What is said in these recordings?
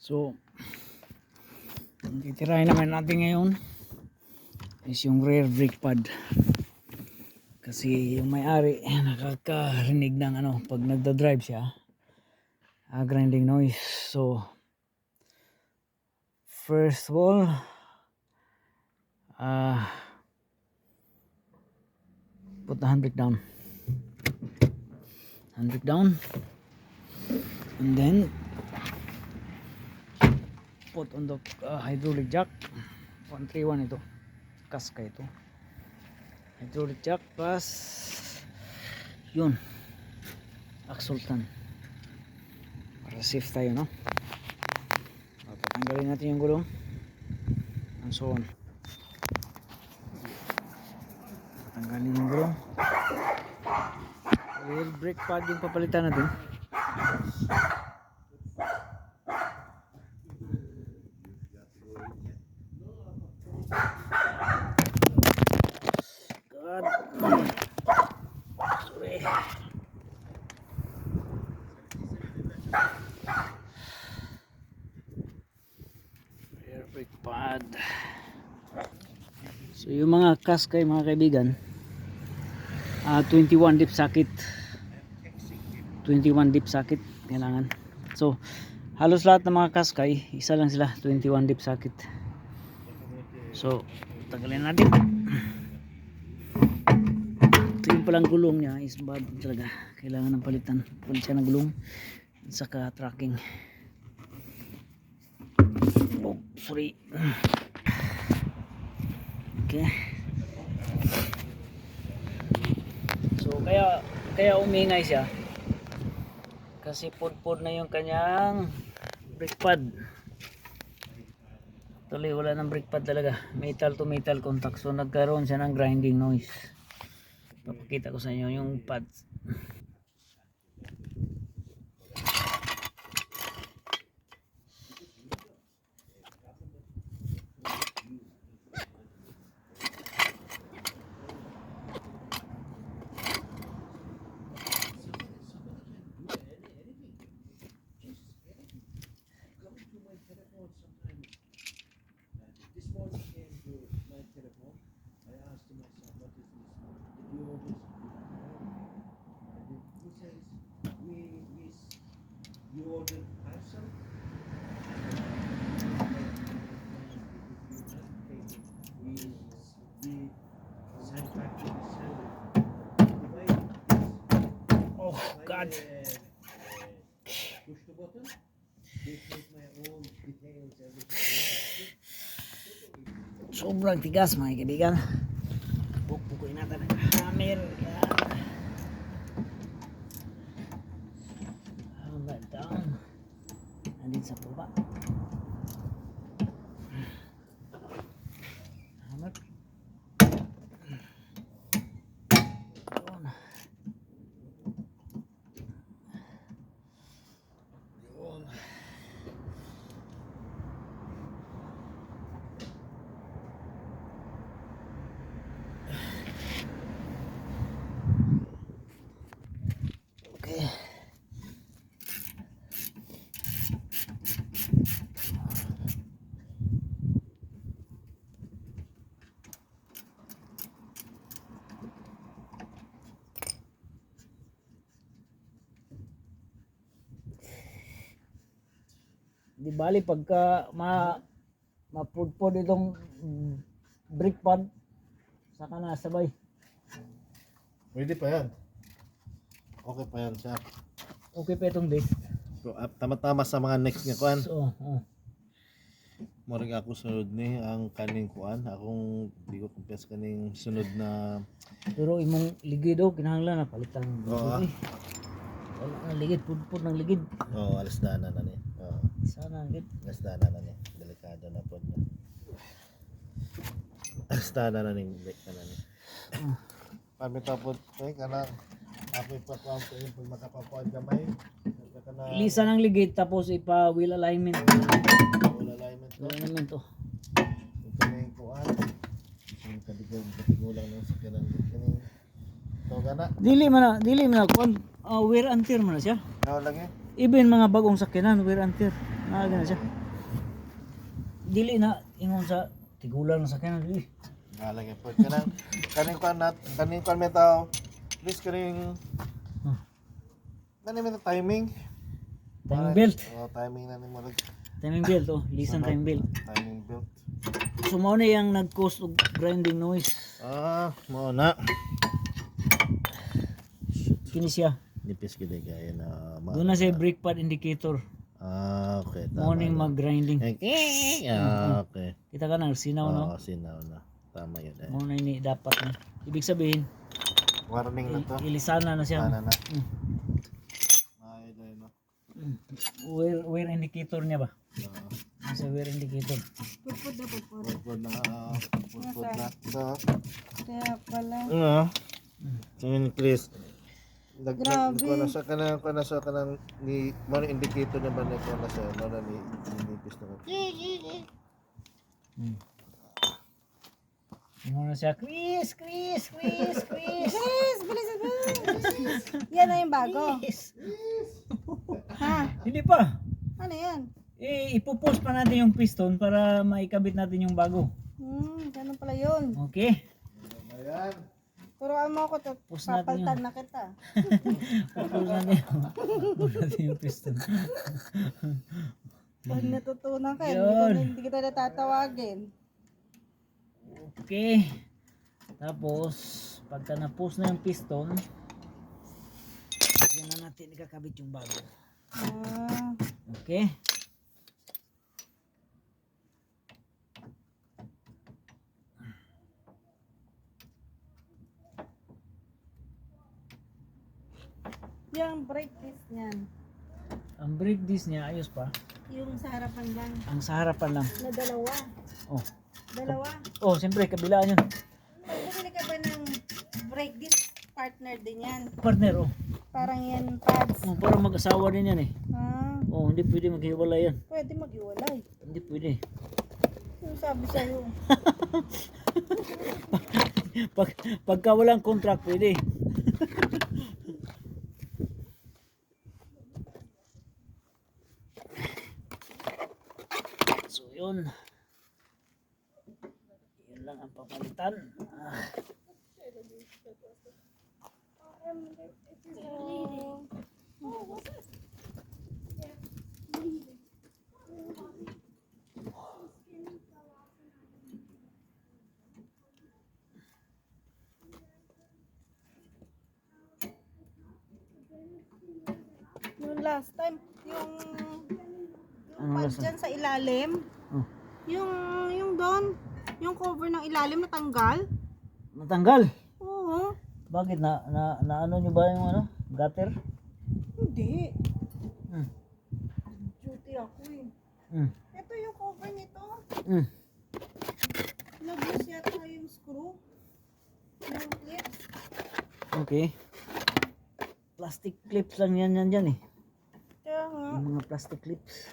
So, ang titirahin naman natin ngayon is yung rear brake pad. Kasi yung may-ari nakakarinig ng pag nagda-drive siya, grinding noise. So, first of all, put the handbrake down. Handbrake down. And then, put on the hydraulic jack. 131 ito. Kaska ito. Hydraulic jack plus yun. Axoltan. Para safe tayo, no? Patanggalin natin yung gulong. And so on. Patanggalin yung gulong. Rear brake pad yung papalitan natin. God. Sorry. Rear brake pad. So yung mga kaskay mga kaibigan, 21 dip socket. 21 dip socket kailangan. So halos lahat ng mga kaskay, isa lang sila 21 dip socket. So tagalin natin. Ito yung palang gulong niya is bad talaga. Kailangan ng palitan. Palit siya ng gulong at saka tracking. Oh, sorry. Okay. So kaya umingay siya. Kasi pud-pud na yung kanyang brake pad. Tuloy wala ng brake pad talaga. Metal to metal contact. So nagkaroon siya ng grinding noise. Papakita ko sa inyo yung pads. Oh God. Sobrang tigas mga kaibigan. Pupukuin natin ang hammer. Yan. Hammer down. Nandun sa baba. Hammer. Yun. Yun. Okay. Di bali pagka mapudpod itong brake pad saka na sabay. Pwede pa yan. Okay pa yan siya. Okay pa itong disc. So, tama-tama sa mga next niya kuan. So, Moring ako sunod ni ang kaning kuan. Akong di ko kumpiyansa kaning sunod na pero imong ligid kinahanglan na palitan. Oo. Wala na ligid, pudpud ng ligid. alas dana na ni. Sana gid. Alas dana na ni. Delikado na pod na. Alas dana na ni break na ni. Pamita pod kana ako pa ko ang pag makapapuan gamay. Ilisa ng ligid tapos ipa wheel alignment. Wala alignment no. Alignment to. Kaning kuan. Yung katigulang ng sakyanan kaning to kana. Dili man na kon wear and tear man na siya. Ano lagi? Even mga bagong sakyanan wear and tear. Na siya. dili na ingon sa tigulang na sakyanan dili. Nalagay po. Kaning kan metaw. Please kaning Nani may timing. Timing belt. Oh, timing na ni mo. Timing belt oh, lisan timing belt. Timing belt. So mao na yang nag-cause og grinding noise. Mo na. Kini siya. Nipis gid kay na. Doon na siya brake pad indicator. Okay. Morning mag-grinding. Okay. Kita ka na sinaw no. Sinaw na. Tama yun. Mo na ini dapat na. Ibig sabihin, Warning na to. ilisana na siya. Sana na. Ay, dahil no. Wear indicator niya ba? Sa wear indicator. Purpod na. So, Kaya pala. Ngayon, Chris. Grabe. Kung nasa ka ng ni man indicator naman na kung nasa na ni nipis na. Ingon na siya, Chris! Bilis, bilis. Yan na yung bago. Chris! Ha? Hindi pa. Ano yan? Ipopost pa natin yung piston para maikabit natin yung bago. Ganun pala yun. Okay? Ayan. Turuan mo ako to. Push natin Papaltan na kita. Pupost natin yung piston. Pag natutunan ka, Yun. hindi kita natatawagin. Okay. Tapos, pagka na-post na yung piston, yan na natin ikakabit yung bago. Okay? Yung brake disc niyan. Ang brake disc niya, ayos pa. Yung sa harapan lang. Ang sa harapan lang. Na dalawa. Oh. Dalawa. Oh, siyempre, kabilaan yun. Bumili ka ba ng brake disc? Partner din yan. Partner, oh. Parang yan pads. Oh, parang mag-asawa din yan eh. Oh, hindi pwede maghiwalay yan. Pwede mag-iwalay. Hindi pwede. Yung sabi sa'yo. Pagka walang contract, pwede. So, yun. Yun lang ang papalitan. Yung last time, yung Ano pad last time? dyan sa ilalim, Oh. yung doon, yung cover ng ilalim natanggal. Natanggal. Oo. Bakit? Na ano nyo ba yung ano? Gutter? Hindi. Hmm. Duty ako eh. Hmm. Ito yung cover nito. Hmm. Nag-use yata yung screw. Yung clips. Okay. Plastic clips lang yan dyan eh. Kaya nga. Yung mga plastic clips.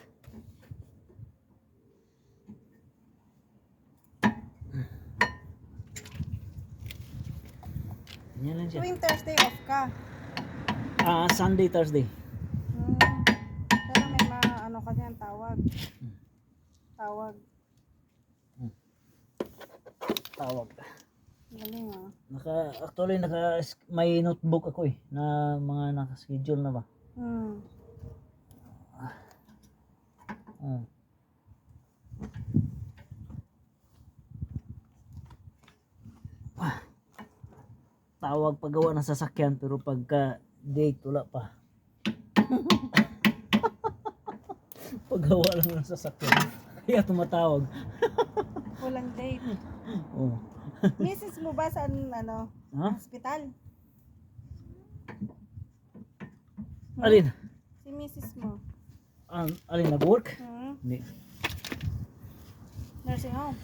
Yan lang siya. Tuwing Thursday off ka. Sunday, Thursday. Pero may ano kasi ang tawag. Tawag. Tawag. Galing ah. Actually, may notebook ako eh. Na mga naka-schedule na ba? Tawag paggawa ng sasakyan pero pagka date wala pa. Paggawa lang ng sasakyan. Kaya tumatawag. Walang date. Oh. Mrs. mo ba sa ano? Ha? Hospital? Alin? Si Mrs. mo. Alin nag-work? Hindi. Nursing home.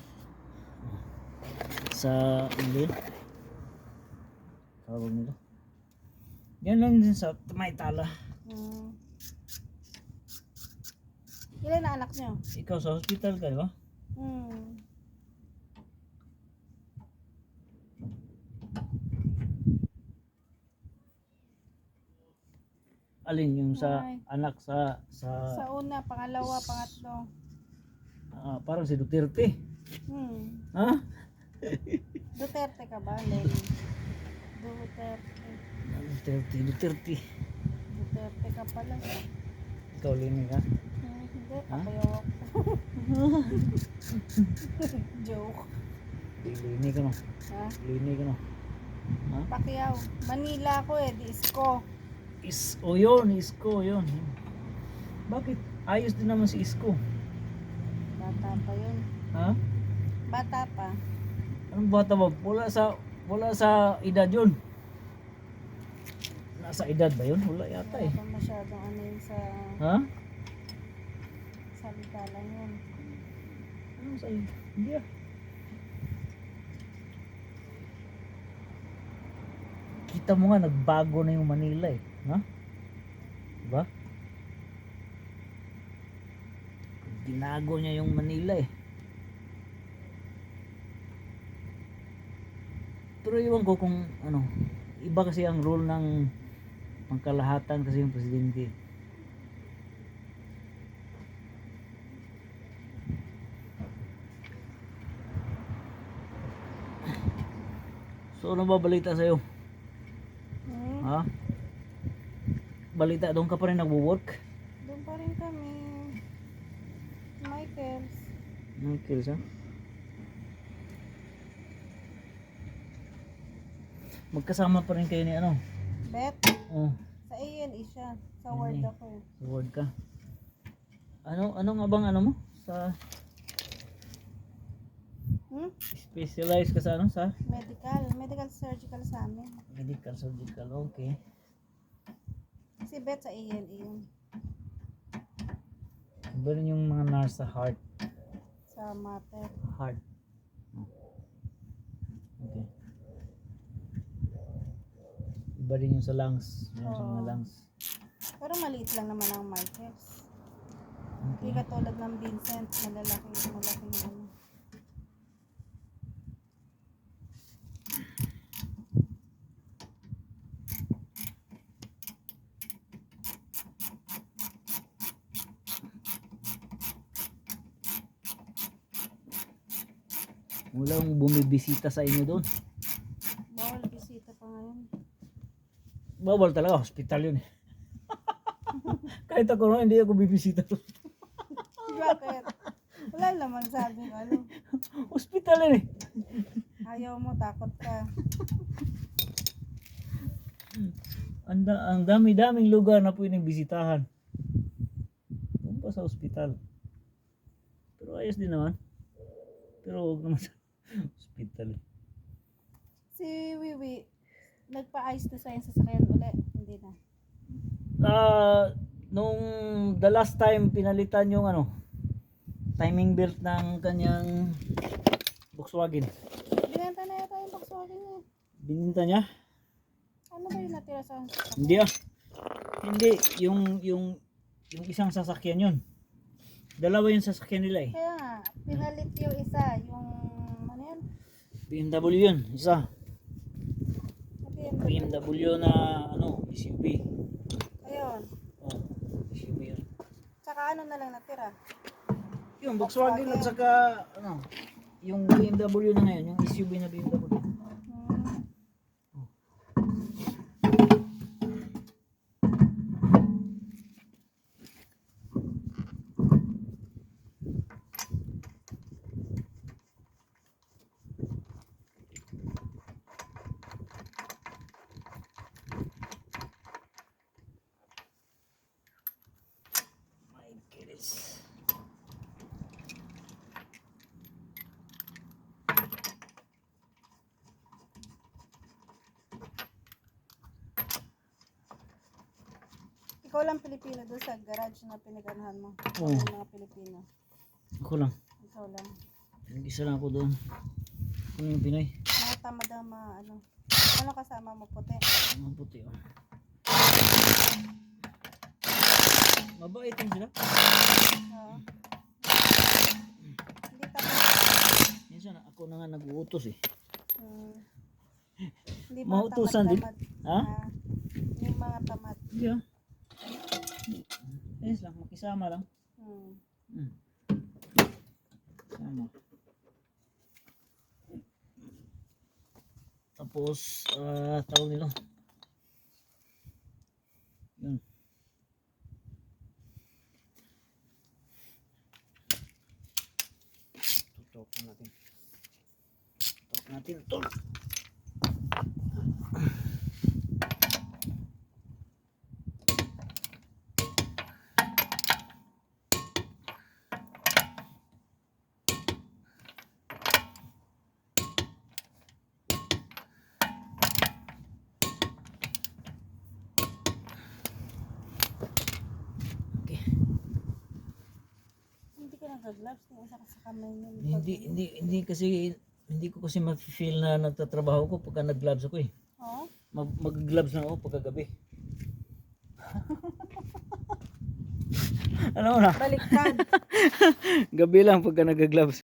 Sa hindi. Tawag nito. Yan lang din sa may tala. Ilan na anak niyo? Ikaw sa hospital ka, di ba? Alin yung sa Ay. anak sa Sa una, pangalawa, pangatlo. Parang si Duterte. Ha? Duterte ka ba, Lenny? Duterte. Duterte. Duterte ka pala. Ikaw, Lini ka? Hindi, papayaw ako. Joke. Lini ka no? Ha? Lini ka no? Ha? Pakiyaw. Manila ako eh, di Isko. Yun, Isko, yun. Bakit? Ayos din naman si Isko. Bata pa yun. Ha? Bata pa. Anong bata ba? Wala sa edad yun. Nasa edad ba yun? Wala yata Wala eh. pa masyadong ano yun sa Ha? salita lang yun. Ano sa edad? Hindi ah. Kita mo nga, nagbago na yung Manila eh. Ha? Diba? Ginago niya yung Manila eh. Pero iwan ko kung ano, iba kasi ang role ng pangkalahatan kasi yung presidente. So ano ba balita sa'yo? Ha? Balita, doon ka pa rin nagwo-work? Doon pa rin kami. Michaels. Michael sa? Magkasama pa rin kayo ni ano? Bet. Oh, Sa A&E siya. Sa Word A&E. ako eh. word ka. Ano nga bang ano mo? Sa specialize ka sa ano? Sa Medical. Medical surgical sa amin. medical surgical. Okay. Si Bet sa A&E yun. Iba rin yung mga nurse sa heart. Sa Mater. Heart. Oh. Okay. Iba rin yung sa lungs. Yung sa mga Oo. lungs. Pero maliit lang naman ang Michaels. Hindi Okay. katulad ng Vincent. Malaking ano. Walang bumibisita sa inyo doon. Bawal bisita pa ngayon. Bawal talaga, hospital yun eh. Kahit ako no, hindi ako bibisita doon. Bakit? Wala naman sabi ko ano. Hospital yun eh. Ayaw mo, takot ka. Ang dami-daming lugar na pwedeng bisitahan. Doon pa sa hospital. Pero ayos din naman. Pero huwag naman sa hospital. Si Wiwi, nagpa-ice to sa sasakyan ulit. Hindi na. Nung the last time pinalitan yung ano, timing belt ng kanyang Volkswagen. Binenta na yata yung Volkswagen niya. Bininta niya? Ano ba yung natira sa sasakyan? Hindi ah. Hindi, yung isang sasakyan yun. Dalawa yung sasakyan nila eh. Kaya nga, pinalit yung isa, yung ano yan? BMW yun, isa. BMW na ano, SUV. Ayun. Oh, SUV yun. Tsaka ano na lang natira? Yung Volkswagen at saka ano, yung BMW na ngayon, yung SUV na BMW. Hmm. My goodness. Ikaw lang Pilipino doon sa garage na pinaganahan mo. Oo. Yung mga Pilipino. Ako lang. Ikaw lang. Nag-isa lang ako doon. Ano yung Pinoy? Mga tamad ang mga ano. Ano kasama mo puti? Mga puti oh. Mabait din sila. Oo. Hindi tamad. Minsan ako na nga nag-uutos eh. Hmm. Hindi mga Mautusan din? tamad-tamad. Ha? Ah, yung mga tamad. Hindi ah. Ayos lang, makisama lang. Hmm. Hmm. Tama. Tapos, tawag nila. Yun. Tutok natin. Tutok natin ito. Okay. Hindi ka nag-gloves, yung isa ka sa kamay mo. Hindi kasi hindi ko kasi ma-feel na nagtatrabaho ko pagka nag-gloves ako eh. Oo? Mag-gloves na ako pagkagabi. Alam mo na, Baliktad. gabi lang pagka nag-gloves.